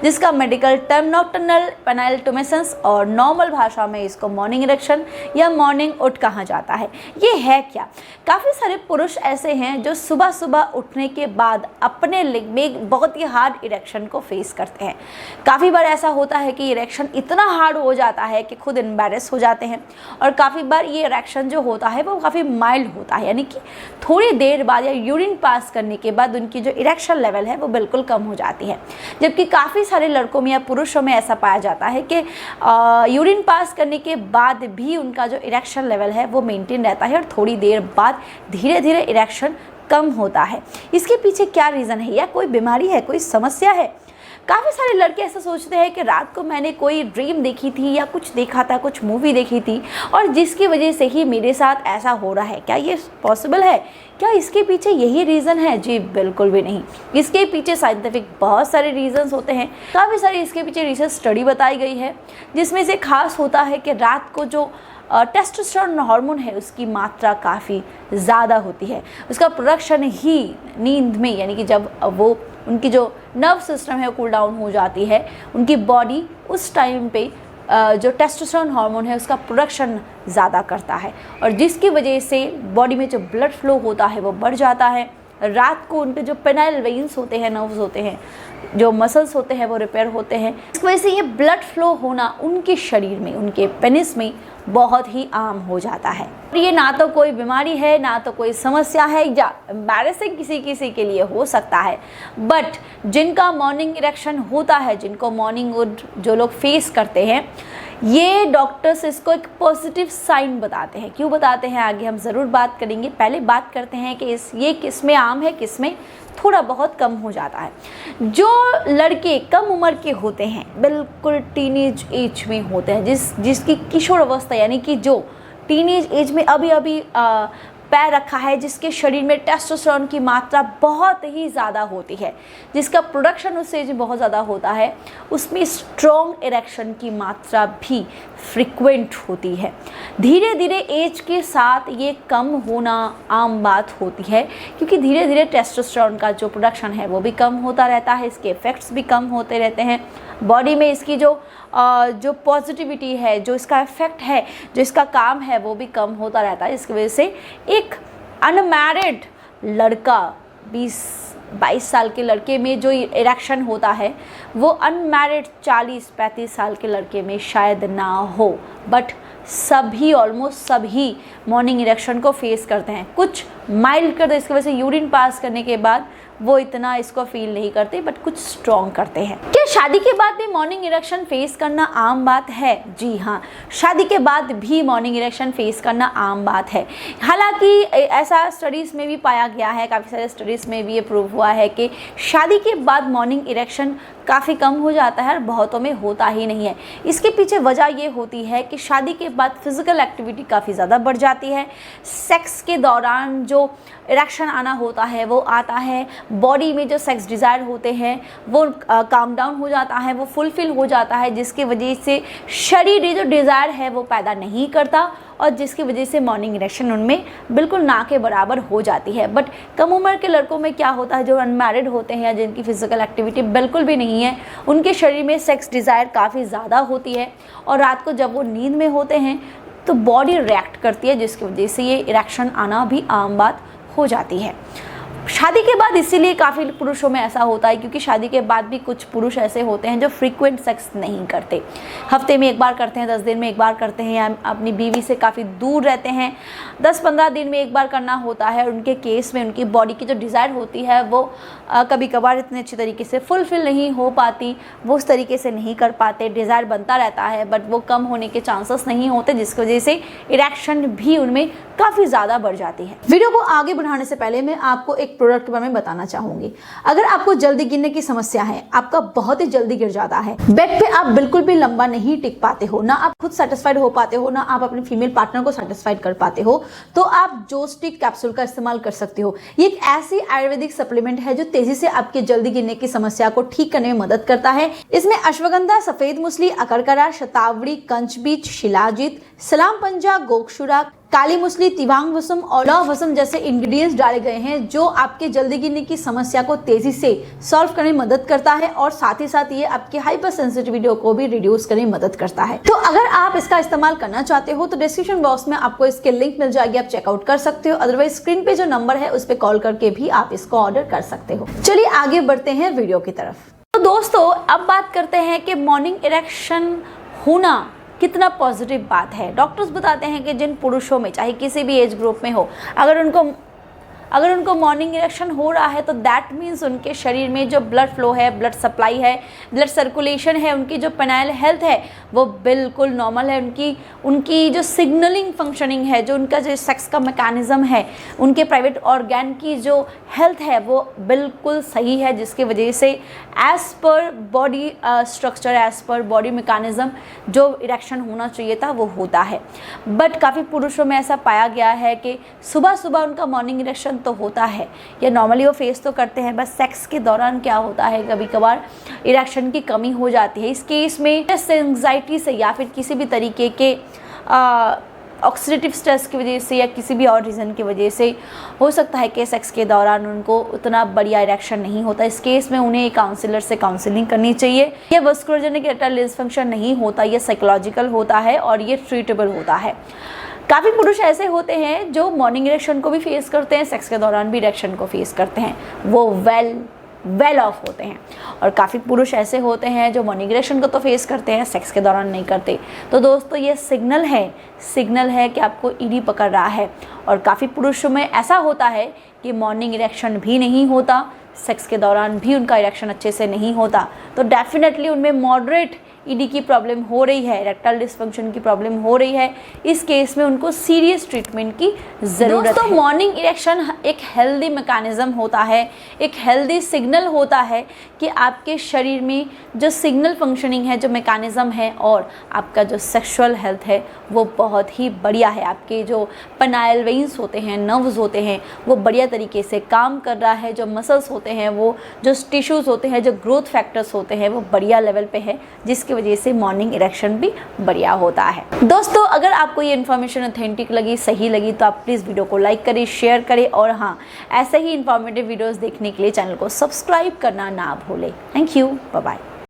जिसका medical term nocturnal penile ट्यूमेसेंस और normal भाषा में इसको मॉर्निंग इरेक्शन या मॉर्निंग उठ कहा जाता है। ये है क्या? काफ़ी सारे पुरुष ऐसे हैं जो सुबह सुबह उठने के बाद अपने लिंग में एक बहुत ही हार्ड इरेक्शन को फेस करते हैं। काफ़ी बार ऐसा होता है कि इरेक्शन इतना हार्ड हो जाता है कि खुद एम्बैरेस हो जाते हैं, और काफ़ी बार ये इरेक्शन जो होता है वो काफ़ी माइल्ड होता है, यानी कि थोड़ी देर बाद या यूरिन पास करने के बाद उनकी जो इरेक्शन लेवल है वो बिल्कुल कम हो जाती है। जबकि काफ़ी सारे लड़कों में या पुरुषों में ऐसा पाया जाता है कि यूरिन पास करने के बाद भी उनका जो इरेक्शन लेवल है वो मेंटेन रहता है और थोड़ी देर बाद धीरे धीरे इरेक्शन कम होता है। इसके पीछे क्या रीज़न है? या कोई बीमारी है, कोई समस्या है? काफ़ी सारे लड़के ऐसा सोचते हैं कि रात को मैंने कोई ड्रीम देखी थी या कुछ देखा था, कुछ मूवी देखी थी, और जिसकी वजह से ही मेरे साथ ऐसा हो रहा है। क्या ये पॉसिबल है? क्या इसके पीछे यही रीज़न है? जी बिल्कुल भी नहीं। इसके पीछे साइंटिफिक बहुत सारे रीजंस होते हैं। काफ़ी सारी इसके पीछे रिसर्च स्टडी बताई गई है, जिसमें से खास होता है कि रात को जो टेस्टोस्टेरोन हार्मोन है उसकी मात्रा काफ़ी ज़्यादा होती है। उसका प्रोडक्शन ही नींद में, यानी कि जब वो उनकी जो नर्व सिस्टम है वो कूल डाउन हो जाती है, उनकी बॉडी उस टाइम पे जो टेस्टोस्टेरोन हार्मोन है उसका प्रोडक्शन ज़्यादा करता है, और जिसकी वजह से बॉडी में जो ब्लड फ्लो होता है वो बढ़ जाता है। रात को उनके जो पेनाइल वेन्स होते हैं, नर्व्स होते हैं, जो मसल्स होते हैं वो रिपेयर होते हैं। इस वजह से ये ब्लड फ्लो होना उनके शरीर में, उनके पेनिस में बहुत ही आम हो जाता है। ये ना तो कोई बीमारी है, ना तो कोई समस्या है, या एम्बैरेसिंग किसी किसी के लिए हो सकता है, बट जिनका मॉर्निंग इरेक्शन होता है, जिनको मॉर्निंग वुड जो लोग फेस करते हैं, ये डॉक्टर्स इसको एक पॉजिटिव साइन बताते हैं। क्यों बताते हैं आगे हम ज़रूर बात करेंगे। पहले बात करते हैं कि ये किस में आम है, किस में थोड़ा बहुत कम हो जाता है। जो लड़के कम उम्र के होते हैं, बिल्कुल टीनेज एज में होते हैं, जिसकी किशोर अवस्था, यानी कि जो टीनेज एज में अभी पैर रखा है, जिसके शरीर में टेस्टोस्टेरोन की मात्रा बहुत ही ज़्यादा होती है, जिसका प्रोडक्शन उस एज में बहुत ज़्यादा होता है, उसमें स्ट्रॉन्ग इरेक्शन की मात्रा भी फ्रिक्वेंट होती है। धीरे धीरे एज के साथ ये कम होना आम बात होती है, क्योंकि धीरे धीरे टेस्टोस्टेरोन का जो प्रोडक्शन है वो भी कम होता रहता है, इसके इफ़ेक्ट्स भी कम होते रहते हैं। बॉडी में इसकी जो पॉजिटिविटी है, जो इसका इफेक्ट है, जो इसका काम है वो भी कम होता रहता है। इसकी वजह से एक अनमैरिड लड़का 20-22 साल के लड़के में जो इरेक्शन होता है वो अनमैरिड 40-35 साल के लड़के में शायद ना हो, बट सभी, ऑलमोस्ट सभी मॉर्निंग इरेक्शन को फेस करते हैं। कुछ माइल्ड करते हैं, इसकी वजह से यूरिन पास करने के बाद वो इतना इसको फील नहीं करते, बट कुछ स्ट्रॉन्ग करते हैं। क्या शादी के बाद भी मॉर्निंग इरेक्शन फेस करना आम बात है? जी हाँ, शादी के बाद भी मॉर्निंग इरेक्शन फेस करना आम बात है। हालांकि ऐसा स्टडीज़ में भी पाया गया है, काफ़ी सारे स्टडीज़ में भी ये प्रूव हुआ है कि शादी के बाद मॉर्निंग इरेक्शन काफ़ी कम हो जाता है और बहुतों में होता ही नहीं है। इसके पीछे वजह ये होती है कि शादी के बाद फिज़िकल एक्टिविटी काफ़ी ज़्यादा बढ़ जाती है। सेक्स के दौरान जो इरेक्शन आना होता है वो आता है, बॉडी में जो सेक्स डिज़ायर होते हैं वो काम डाउन हो जाता है, वो फुलफिल हो जाता है, जिसकी वजह से शरीर जो डिज़ायर है वो पैदा नहीं करता, और जिसकी वजह से मॉर्निंग इरेक्शन उनमें बिल्कुल ना के बराबर हो जाती है। बट कम उम्र के लड़कों में क्या होता है, जो अनमैरिड होते हैं या जिनकी फिजिकल एक्टिविटी बिल्कुल भी नहीं है, उनके शरीर में सेक्स डिज़ायर काफ़ी ज़्यादा होती है, और रात को जब वो नींद में होते हैं तो बॉडी रिएक्ट करती है, जिसकी वजह से ये इरेक्शन आना भी आम बात हो जाती है। शादी के बाद इसीलिए काफ़ी पुरुषों में ऐसा होता है, क्योंकि शादी के बाद भी कुछ पुरुष ऐसे होते हैं जो फ्रीक्वेंट सेक्स नहीं करते, हफ्ते में एक बार करते हैं, 10 दिन में एक बार करते हैं, या अपनी बीवी से काफ़ी दूर रहते हैं, 10-15 दिन में एक बार करना होता है। उनके केस में उनकी बॉडी की जो डिज़ायर होती है वो कभी कभार इतने अच्छी तरीके से फुलफिल नहीं हो पाती, वो उस तरीके से नहीं कर पाते, डिज़ायर बनता रहता है बट वो कम होने के चांसेस नहीं होते, जिसकी वजह से इरेक्शन भी उनमें काफ़ी ज़्यादा बढ़ जाती है। वीडियो को आगे बढ़ाने से पहले मैं आपको एक प्रोडक्ट के बारे में बताना चाहूँगी। अगर आपको जल्दी गिरने की समस्या है, आपका बहुत ही जल्दी गिर जाता है, बेड पे आप बिल्कुल भी लंबा नहीं टिक पाते हो, ना आप खुद सेटिस्फाइड हो पाते हो, ना आप अपने फीमेल पार्टनर को सेटिस्फाइड कर पाते हो, तो आप जोस्टिक कैप्सूल का इस्तेमाल कर सकते हो। ये एक ऐसी आयुर्वेदिक सप्लीमेंट है जो तेजी से आपके जल्दी गिरने की समस्या को ठीक करने में मदद करता है। इसमें अश्वगंधा, सफेद मूसली, अकरकरा, शतावरी, कंच बीज, शिलाजीत, सलाम पंजा, गोक्षुरा, काली मूसली, तिवांग वसम और लौह वसम जैसे इंग्रेडिएंट्स डाले गए हैं जो आपके जल्दी गिरने की समस्या को तेजी से सॉल्व करने में मदद करता है और साथ ही साथ ये आपकी हाइपर सेंसिटिविटी को भी रिड्यूस करने में मदद करता है। तो अगर आप इसका इस्तेमाल करना चाहते हो तो डिस्क्रिप्शन बॉक्स में आपको इसके लिंक मिल जाएगी, आप चेकआउट कर सकते हो। अदरवाइज स्क्रीन पे जो नंबर है उस पर कॉल करके भी आप इसको ऑर्डर कर सकते हो। चलिए आगे बढ़ते हैं वीडियो की तरफ। तो दोस्तों अब बात करते हैं कि मॉर्निंग इरेक्शन होना कितना पॉजिटिव बात है। डॉक्टर्स बताते हैं कि जिन पुरुषों में चाहे किसी भी एज ग्रुप में हो, अगर उनको मॉर्निंग इरेक्शन हो रहा है तो दैट मीन्स उनके शरीर में जो ब्लड फ्लो है, ब्लड सप्लाई है, ब्लड सर्कुलेशन है, उनकी जो पेनाइल हेल्थ है वो बिल्कुल नॉर्मल है। उनकी जो सिग्नलिंग फंक्शनिंग है, जो उनका जो सेक्स का मैकेनिज्म है, उनके प्राइवेट ऑर्गन की जो हेल्थ है वो बिल्कुल सही है, जिसकी वजह से as per body structure, as per body mechanism जो इरेक्शन होना चाहिए था वो होता है। बट काफ़ी पुरुषों में ऐसा पाया गया है कि सुबह सुबह उनका मॉर्निंग इरेक्शन तो होता है या नॉर्मली वो फेस तो करते हैं, बस सेक्स के दौरान क्या होता है कभी कभार इरेक्शन की कमी हो जाती है। इस केस में एंग्जाइटी से या फिर किसी भी तरीके के ऑक्सीडेटिव स्ट्रेस की वजह से या किसी भी और रीज़न की वजह से हो सकता है कि सेक्स के दौरान उनको उतना बढ़िया इरेक्शन नहीं होता। इस केस में उन्हें एक काउंसलर से काउंसलिंग करनी चाहिए। ये वस्कुलरजेनिक इरेक्टाइल डिसफंक्शन नहीं होता, ये साइकोलॉजिकल होता है और ये ट्रीटेबल होता है। काफ़ी पुरुष ऐसे होते हैं जो मॉर्निंग इरेक्शन को भी फेस करते हैं, सेक्स के दौरान भी इरेक्शन को फेस करते हैं, वो वेल ऑफ होते हैं। और काफ़ी पुरुष ऐसे होते हैं जो मॉर्निंग इरेक्शन को तो फेस करते हैं, सेक्स के दौरान नहीं करते। तो दोस्तों ये सिग्नल है कि आपको ईडी पकड़ रहा है। और काफ़ी पुरुषों में ऐसा होता है कि मॉर्निंग इरेक्शन भी नहीं होता, सेक्स के दौरान भी उनका इरेक्शन अच्छे से नहीं होता। तो डेफिनेटली उनमें मॉडरेट ईडी की प्रॉब्लम हो रही है, इरेक्टाइल डिसफंक्शन की प्रॉब्लम हो रही है। इस केस में उनको सीरियस ट्रीटमेंट की ज़रूरत है। मॉर्निंग इरेक्शन एक हेल्दी मैकेनिज्म होता है, एक हेल्दी सिग्नल होता है कि आपके शरीर में जो सिग्नल फंक्शनिंग है, जो मैकेनिज्म है और आपका जो सेक्सुअल हेल्थ है वो बहुत ही बढ़िया है। आपके जो पेनाइल वेन्स होते हैं, नर्व्स होते हैं, वो बढ़िया तरीके से काम कर रहा है। जो मसल्स होते हैं, वो जो टिश्यूज़ होते हैं, जो ग्रोथ फैक्टर्स होते हैं वो बढ़िया लेवल पे है, जिसकी वजह से मॉर्निंग इरेक्शन भी बढ़िया होता है। दोस्तों अगर आपको ये इन्फॉर्मेशन ऑथेंटिक लगी, सही लगी तो आप प्लीज़ वीडियो को लाइक करें, शेयर करें और हाँ, ऐसे ही इन्फॉर्मेटिव वीडियोस देखने के लिए चैनल को सब्सक्राइब करना ना भूलें। Thank you, bye bye.